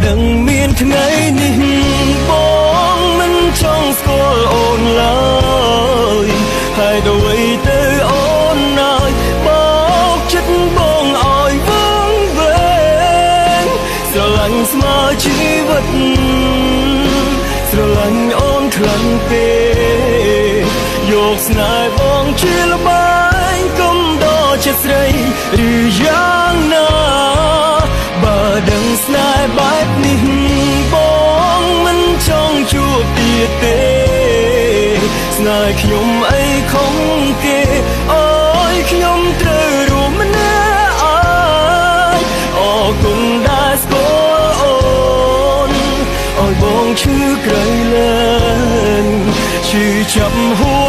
ដឹងមានថ្ងៃនេះបងមិនចង់ស្គាល់អូនឡើយហើយដល់អ្វីទៅអូនហើយបោកចិត្តបងឲ្យវងវែងស្រឡាញ់ស្មើជីវិតស្រឡាញ់អូនខ្លាំងពេកយកស្នេហ៍បងជាល្បែងកុំដល់ចិត្តស្រីឬយ៉ាងណាបើដឹងស្នេហ៍បែបនេះបងមិនចង់ជួបទៀតទេស្នេហ៍ខ្ញុំអីខំគេអើយខ្ញុំត្រូវរួមម្នាក់អើយអរគុណដែលស្គាល់អូនឲ្យបងឈឺក្រៃលែងឈឺចាប់ហួ